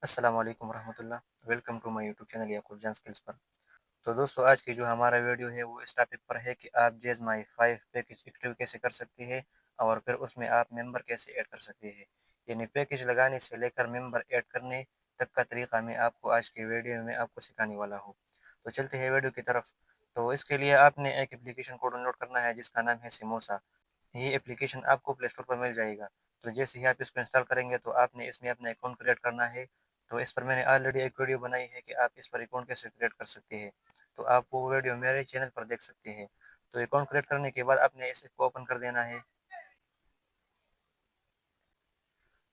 अस्सलाम वालेकुम रहमतुल्लाह। Welcome to my YouTube channel Yakub Jaan skills पर। तो दोस्तों, आज की जो हमारा वीडियो है वो इस टॉपिक पर है कि आप जेज माई 5 पैकेज एक्टिव कैसे कर सकते हैं और फिर उसमें आप मेंबर कैसे ऐड कर सकते हैं। यानी पैकेज लगाने से लेकर मेंबर ऐड करने तक का तरीका मैं आपको आज की वीडियो में आपको सिखाने वाला हूँ। तो चलते हैं वीडियो की तरफ। तो इसके लिए आपने एक एप्लीकेशन को डाउनलोड करना है जिसका नाम है सिमोसा। ये एप्लीकेशन आपको प्ले स्टोर पर मिल जाएगा। तो जैसे ही आप इसको इंस्टॉल करेंगे तो आपने इसमें अपना अकाउंट क्रिएट करना है। तो इस पर मैंने ऑलरेडी एक वीडियो बनाई है कि आप इस पर अकाउंट कैसे क्रिएट कर सकते हैं। तो आप वो वीडियो मेरे चैनल पर देख सकते हैं। तो अकाउंट क्रिएट करने के बाद आपने इस ऐप को ओपन कर देना है।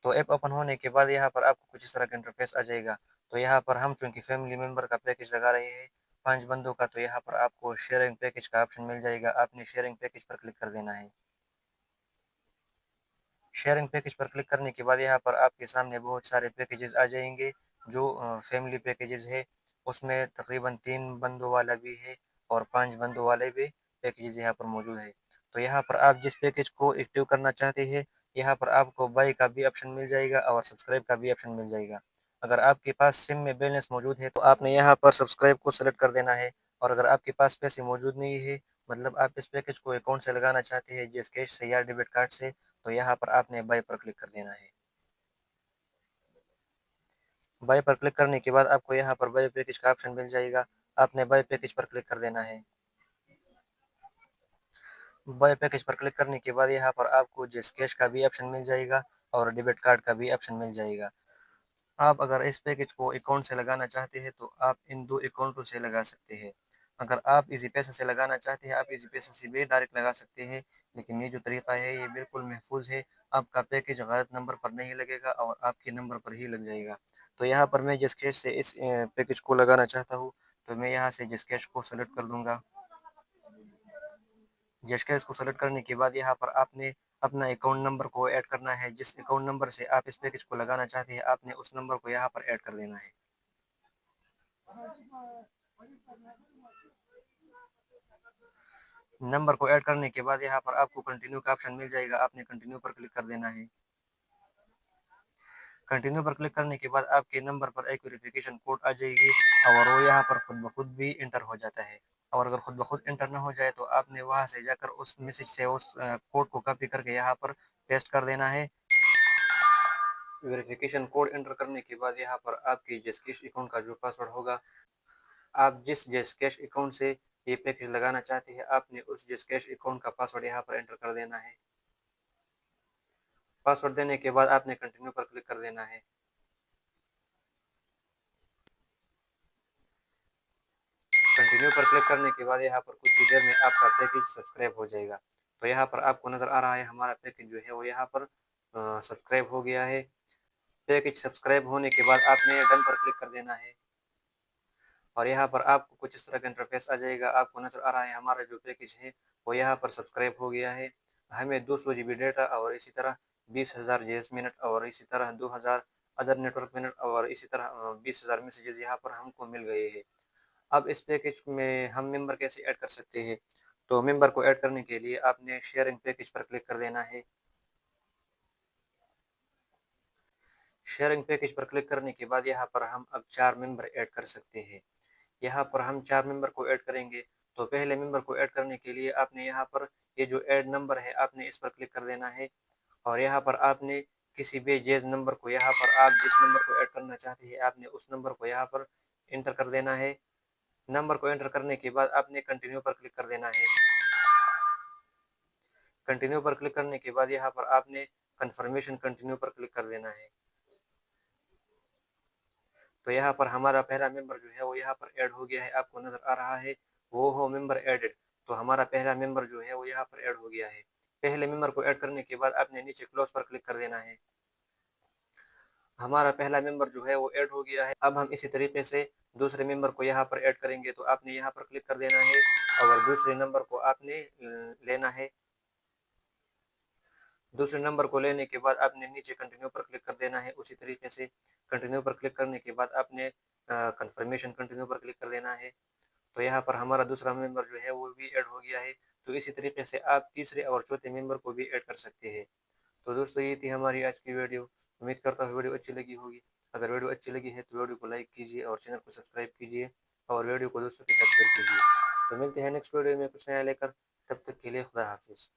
तो ऐप ओपन होने के बाद यहाँ पर आपको कुछ इस तरह का इंटरफेस आ जाएगा। तो यहाँ पर हम चूँकि फैमिली मेंबर का पैकेज लगा रहे हैं 5 बंदों का, तो यहाँ पर आपको शेयरिंग पैकेज का ऑप्शन मिल जाएगा। आपने शेयरिंग पैकेज पर क्लिक कर देना है। शेयरिंग पैकेज पर क्लिक करने के बाद यहाँ पर आपके सामने बहुत सारे पैकेजेस आ जाएंगे। जो फैमिली पैकेजेस है उसमें तकरीबन 3 बंदों वाला भी है और 5 बंदों वाले भी पैकेजेस यहाँ पर मौजूद है। तो यहाँ पर आप जिस पैकेज को एक्टिव करना चाहते हैं, यहाँ पर आपको बाय का भी ऑप्शन मिल जाएगा और सब्सक्राइब का भी ऑप्शन मिल जाएगा। अगर आपके पास सिम में बैलेंस मौजूद है तो आपने यहाँ पर सब्सक्राइब को सेलेक्ट कर देना है। और अगर आपके पास पैसे मौजूद नहीं है, मतलब आप इस पैकेज को अकाउंट से लगाना चाहते हैं जैसे कैश से या डेबिट कार्ड से, तो यहाँ पर आपने बाय पर क्लिक कर देना है। बाय पर क्लिक करने के बाद आपको यहाँ पर बाय पैकेज का ऑप्शन मिल जाएगा। आपने बाय पैकेज पर क्लिक कर देना है। बाय पैकेज पर क्लिक करने के बाद यहाँ पर आपको जैस कैश का भी ऑप्शन मिल जाएगा और डेबिट कार्ड का भी ऑप्शन मिल जाएगा। आप अगर इस पैकेज को अकाउंट से लगाना चाहते हैं तो आप इन 2 अकाउंटों से लगा सकते हैं। अगर आप ईज़ी पैसा से लगाना चाहते हैं, आप ईज़ी पैसा से भी डायरेक्ट लगा सकते हैं। लेकिन ये जो तरीका है ये बिल्कुल महफूज़ है। आपका पैकेज गलत नंबर पर नहीं लगेगा और आपके नंबर पर ही लग जाएगा। तो यहाँ पर मैं जिस कैश से इस पैकेज को लगाना चाहता हूँ, तो मैं यहाँ से जिस कैश को सेलेक्ट कर दूँगा। जेशकैश को सेलेक्ट करने के बाद यहाँ पर आपने अपना अकाउंट नंबर को ऐड करना है। जिस अकाउंट नंबर से आप इस पैकेज को लगाना चाहते हैं, आपने उस नंबर को यहाँ पर ऐड कर देना है। नंबर को ऐड करने के बाद यहाँ पर आपको कंटिन्यू का ऑप्शन मिल जाएगा। आपने कंटिन्यू पर क्लिक कर देना है। कंटिन्यू पर क्लिक करने के बाद आपके नंबर पर एक वेरिफिकेशन कोड आ जाएगी और वो यहाँ पर खुद ब खुद भी इंटर हो जाता है। और अगर खुद ब खुद इंटर ना हो जाए तो आपने वहाँ से जाकर उस मैसेज से उस कोड को कॉपी करके यहाँ पर पेस्ट कर देना है। वेरिफिकेशन कोड एंटर करने के बाद यहाँ पर आपकी जैसकैश अकाउंट का जो पासवर्ड होगा, आप जिस जैसकैश अकाउंट से ये पैकेज लगाना चाहते हैं, आपने उस जैसकैश अकाउंट का पासवर्ड यहाँ पर एंटर कर देना है। पासवर्ड देने के बाद आपने कंटिन्यू पर क्लिक कर देना है। कंटिन्यू पर क्लिक करने के बाद यहाँ पर कुछ ही देर में आपका पैकेज सब्सक्राइब हो जाएगा। तो यहाँ पर आपको नज़र आ रहा है हमारा पैकेज जो है वो यहाँ पर सब्सक्राइब हो गया है। पैकेज सब्सक्राइब होने के बाद आपने डन पर क्लिक कर देना है और यहाँ पर आपको कुछ इस तरह का इंटरफेस आ जाएगा। आपको नज़र आ रहा है हमारा जो पैकेज है वो यहाँ पर सब्सक्राइब हो गया है। हमें 200 जीबी डेटा और इसी तरह 20,000 जीएस मिनट और इसी तरह 2,000 अदर नेटवर्क मिनट और इसी तरह 20,000 मैसेजेस यहाँ पर हमको मिल गए हैं। अब इस पैकेज में हम मेंबर कैसे ऐड कर सकते हैं? तो मेंबर को ऐड करने के लिए आपने शेयरिंग पैकेज पर क्लिक कर देना है। शेयरिंग पैकेज पर क्लिक करने के बाद यहाँ पर हम अब 4 मेंबर ऐड कर सकते हैं। यहाँ पर हम 4 मेंबर को ऐड करेंगे। तो पहले मेंबर को ऐड करने के लिए आपने यहाँ पर ये जो ऐड नंबर है, आपने इस पर क्लिक कर देना है और यहाँ पर आपने किसी भी जैज़ नंबर को, यहाँ पर आप जिस नंबर को ऐड करना चाहते हैं, आपने उस नंबर को यहाँ पर एंटर कर देना है। नंबर को एंटर करने के बाद आपने कंटिन्यू पर क्लिक कर देना है। कंटिन्यू पर क्लिक करने के बाद यहाँ पर आपने कन्फर्मेशन कंटिन्यू पर क्लिक कर देना है। तो यहाँ पर हमारा पहला मेंबर जो है वो यहाँ पर ऐड हो गया है। आपको नज़र आ रहा है वो हो मेंबर एडेड। तो हमारा पहला मेंबर जो है वो यहाँ पर ऐड हो गया है। पहले मेंबर को ऐड करने के बाद आपने नीचे क्लोज पर क्लिक कर देना है। हमारा पहला मेंबर जो है वो ऐड हो गया है। अब हम इसी तरीके से दूसरे मेंबर को यहाँ पर ऐड करेंगे। तो आपने यहाँ पर क्लिक कर देना है और दूसरे नंबर को आपने लेना है। दूसरे नंबर को लेने के बाद आपने नीचे कंटिन्यू पर क्लिक कर देना है। उसी तरीके से कंटिन्यू पर क्लिक करने के बाद आपने कंफर्मेशन कंटिन्यू पर क्लिक कर देना है। तो यहाँ पर हमारा दूसरा मेंबर जो है वो भी ऐड हो गया है। तो इसी तरीके से आप तीसरे और चौथे मेंबर को भी ऐड कर सकते हैं। तो दोस्तों, ये थी हमारी आज की वीडियो। उम्मीद करता हूँ वीडियो अच्छी लगी होगी। अगर वीडियो अच्छी लगी है तो वीडियो को लाइक कीजिए और चैनल को सब्सक्राइब कीजिए और वीडियो को दोस्तों के साथ शेयर कीजिए। तो मिलते हैं नेक्स्ट वीडियो में कुछ नया लेकर, तब तक के लिए खुदा हाफिज़।